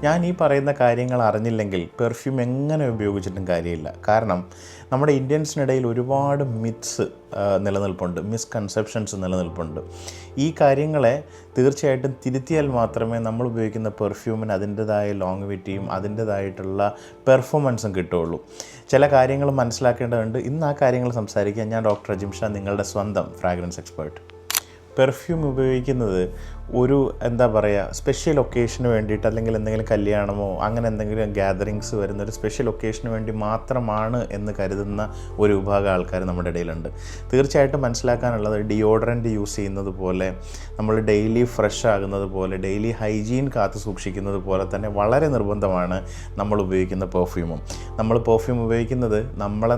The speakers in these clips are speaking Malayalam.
ഞാൻ ഈ പറയുന്ന കാര്യങ്ങൾ അറിഞ്ഞില്ലെങ്കിൽ പെർഫ്യൂം എങ്ങനെ ഉപയോഗിച്ചിട്ടും കാര്യമില്ല. കാരണം നമ്മുടെ ഇന്ത്യൻസിനിടയിൽ ഒരുപാട് മിത്സ് നിലനിൽപ്പുണ്ട്, മിസ്കൺസെപ്ഷൻസ് നിലനിൽപ്പുണ്ട്. ഈ കാര്യങ്ങളെ തീർച്ചയായിട്ടും തിരുത്തിയാൽ മാത്രമേ നമ്മൾ ഉപയോഗിക്കുന്ന പെർഫ്യൂമിന് അതിൻ്റെതായ ലോങ്വിറ്റിയും അതിൻ്റെതായിട്ടുള്ള പെർഫോമൻസും കിട്ടുകയുള്ളൂ. ചില കാര്യങ്ങൾ മനസ്സിലാക്കേണ്ടതുണ്ട്. ഇന്ന് ആ കാര്യങ്ങൾ സംസാരിക്കാൻ ഞാൻ ഡോക്ടർ അജിം ഷാ, നിങ്ങളുടെ സ്വന്തം ഫ്രാഗ്രൻസ് എക്സ്പേർട്ട്. പെർഫ്യൂം ഉപയോഗിക്കുന്നത് ഒരു സ്പെഷ്യൽ ഒക്കേഷന് വേണ്ടിയിട്ട്, അല്ലെങ്കിൽ എന്തെങ്കിലും കല്യാണമോ അങ്ങനെ എന്തെങ്കിലും ഗ്യാതറിങ്സ് വരുന്ന ഒരു സ്പെഷ്യൽ ഒക്കേഷന് വേണ്ടി മാത്രമാണ് എന്ന് കരുതുന്ന ഒരു വിഭാഗം ആൾക്കാർ നമ്മുടെ ഇടയിലുണ്ട്. തീർച്ചയായിട്ടും മനസ്സിലാക്കാനുള്ളത്, ഡിയോഡറൻറ്റ് യൂസ് ചെയ്യുന്നത് പോലെ, നമ്മൾ ഡെയിലി ഫ്രഷ് ആകുന്നത് പോലെ, ഡെയിലി ഹൈജീൻ കാത്തു സൂക്ഷിക്കുന്നത് പോലെ തന്നെ വളരെ നിർബന്ധമാണ് നമ്മൾ ഉപയോഗിക്കുന്ന പെർഫ്യൂമും. നമ്മൾ പെർഫ്യൂം ഉപയോഗിക്കുന്നത്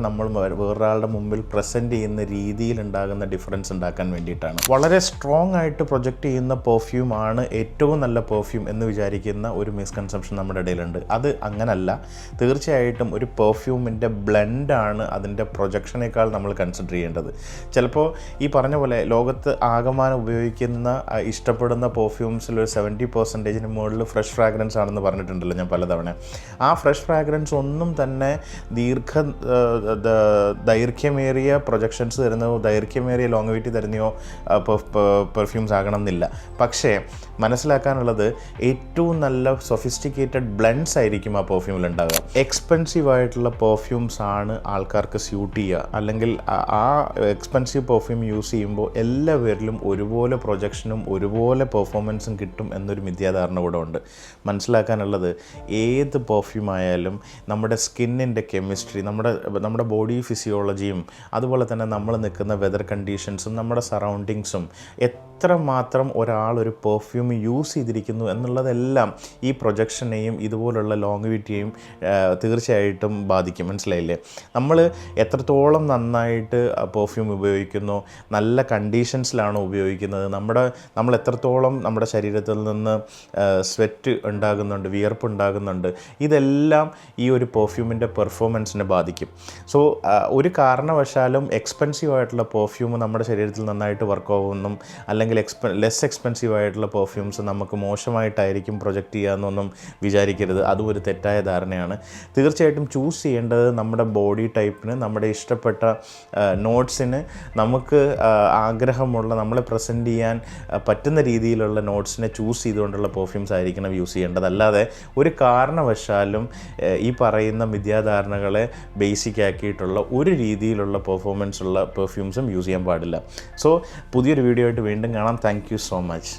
നമ്മൾ വേറൊരാളുടെ മുമ്പിൽ പ്രസൻറ്റ് ചെയ്യുന്ന രീതിയിലുണ്ടാകുന്ന ഡിഫറൻസ് ഉണ്ടാക്കാൻ വേണ്ടിയിട്ടാണ്. വളരെ സ്ട്രോങ് ആയിട്ട് പ്രൊജക്റ്റ് ചെയ്യുന്ന പെർഫ്യൂമാണ് ഏറ്റവും നല്ല പെർഫ്യൂം എന്ന് വിചാരിക്കുന്ന ഒരു മിസ്കൺസെപ്ഷൻ നമ്മുടെ ഇടയിലുണ്ട്. അത് അങ്ങനല്ല. തീർച്ചയായിട്ടും ഒരു പെർഫ്യൂമിൻ്റെ ബ്ലെൻഡാണ് അതിൻ്റെ പ്രൊജക്ഷനേക്കാൾ നമ്മൾ കൺസിഡർ ചെയ്യേണ്ടത്. ചിലപ്പോൾ ഈ പറഞ്ഞ പോലെ ലോകത്ത് ആകമാനം ഉപയോഗിക്കുന്ന ഇഷ്ടപ്പെടുന്ന പെർഫ്യൂംസിൽ ഒരു 70% മുകളിൽ ഫ്രഷ് ഫ്രാഗ്രൻസ് ആണെന്ന് പറഞ്ഞിട്ടുണ്ടല്ലോ ഞാൻ പലതവണ. ആ ഫ്രഷ് ഫ്രാഗ്രൻസ് ഒന്നും തന്നെ ദൈർഘ്യമേറിയ പ്രൊജക്ഷൻസ് തരുന്നതോ ദൈർഘ്യമേറിയ ലോങ്വിറ്റി തരുന്നയോ പെർഫ്യൂംസ് ആകണം എന്നില്ല. പക്ഷേ മനസ്സിലാക്കാനുള്ളത്, ഏറ്റവും നല്ല സൊഫിസ്റ്റിക്കേറ്റഡ് ബ്ലെൻഡ്സ് ആയിരിക്കും ആ പെർഫ്യൂമിൽ ഉണ്ടാകുക. എക്സ്പെൻസീവ് ആയിട്ടുള്ള പെർഫ്യൂംസ് ആണ് ആൾക്കാർക്ക് സ്യൂട്ട് ചെയ്യുക. അല്ലെങ്കിൽ ആ എക്സ്പെൻസീവ് പെർഫ്യൂം യൂസ് ചെയ്യുമ്പോൾ എല്ലാവരിലും ഒരുപോലെ പ്രൊജക്ഷനും ഒരുപോലെ പെർഫോമൻസും കിട്ടും എന്നൊരു മിഥ്യാധാരണ കൂടെ ഉണ്ട്. മനസ്സിലാക്കാനുള്ളത്, ഏത് പെർഫ്യൂം ആയാലും നമ്മുടെ സ്കിന്നിൻ്റെ കെമിസ്ട്രി, നമ്മുടെ ബോഡി ഫിസിയോളജിയും അതുപോലെ തന്നെ നമ്മൾ നിൽക്കുന്ന വെതർ കണ്ടീഷൻസും നമ്മുടെ സറൗണ്ടിങ്സും എത്രമാത്രം ഒരാളൊരു പെർഫ്യൂം യൂസ് ചെയ്തിരിക്കുന്നു എന്നുള്ളതെല്ലാം ഈ പ്രൊജക്ഷനെയും ഇതുപോലുള്ള ലോങ്വിറ്റിയെയും തീർച്ചയായിട്ടും ബാധിക്കും. മനസ്സിലായില്ലേ? നമ്മൾ എത്രത്തോളം നന്നായിട്ട് പെർഫ്യൂം ഉപയോഗിക്കുന്നു, നല്ല കണ്ടീഷൻസിലാണോ ഉപയോഗിക്കുന്നത്, നമ്മൾ എത്രത്തോളം നമ്മുടെ ശരീരത്തിൽ നിന്ന് സ്വെറ്റ് ഉണ്ടാകുന്നുണ്ട്, വിയർപ്പ് ഉണ്ടാകുന്നുണ്ട്, ഇതെല്ലാം ഈ ഒരു പെർഫ്യൂമിൻ്റെ പെർഫോമൻസിനെ ബാധിക്കും. സോ ഒരു കാരണവശാലും എക്സ്പെൻസീവ് ആയിട്ടുള്ള പെർഫ്യൂം നമ്മുടെ ശരീരത്തിൽ നന്നായിട്ട് വർക്ക് ആവുമെന്നും, അല്ലെങ്കിൽ ലെസ് എക്സ്പെൻസീവ് ആയിട്ടുള്ള പെർഫ്യൂംസ് നമുക്ക് മോശമായിട്ടായിരിക്കും പ്രൊജക്റ്റ് ചെയ്യാമെന്നൊന്നും വിചാരിക്കരുത്. അതും ഒരു തെറ്റായ ധാരണയാണ്. തീർച്ചയായിട്ടും ചൂസ് ചെയ്യേണ്ടത് നമ്മുടെ ബോഡി ടൈപ്പിന്, നമ്മുടെ ഇഷ്ടപ്പെട്ട നോട്ട്സിന്, നമുക്ക് ആഗ്രഹമുള്ള, നമ്മളെ പ്രസൻറ്റ് ചെയ്യാൻ പറ്റുന്ന രീതിയിലുള്ള നോട്ട്സിനെ ചൂസ് ചെയ്തുകൊണ്ടുള്ള പെർഫ്യൂംസ് ആയിരിക്കണം യൂസ് ചെയ്യേണ്ടത്. അല്ലാതെ ഒരു കാരണവശാലും ഈ പറയുന്ന മിഥ്യാധാരണകളെ ബേസിക് ആക്കിയിട്ടുള്ള ഒരു രീതിയിലുള്ള പെർഫോമൻസ് ഉള്ള പെർഫ്യൂംസും യൂസ് ചെയ്യാൻ പാടില്ല. സോ പുതിയൊരു വീഡിയോ ആയിട്ട് വീണ്ടും കാണാം. Thank you so much.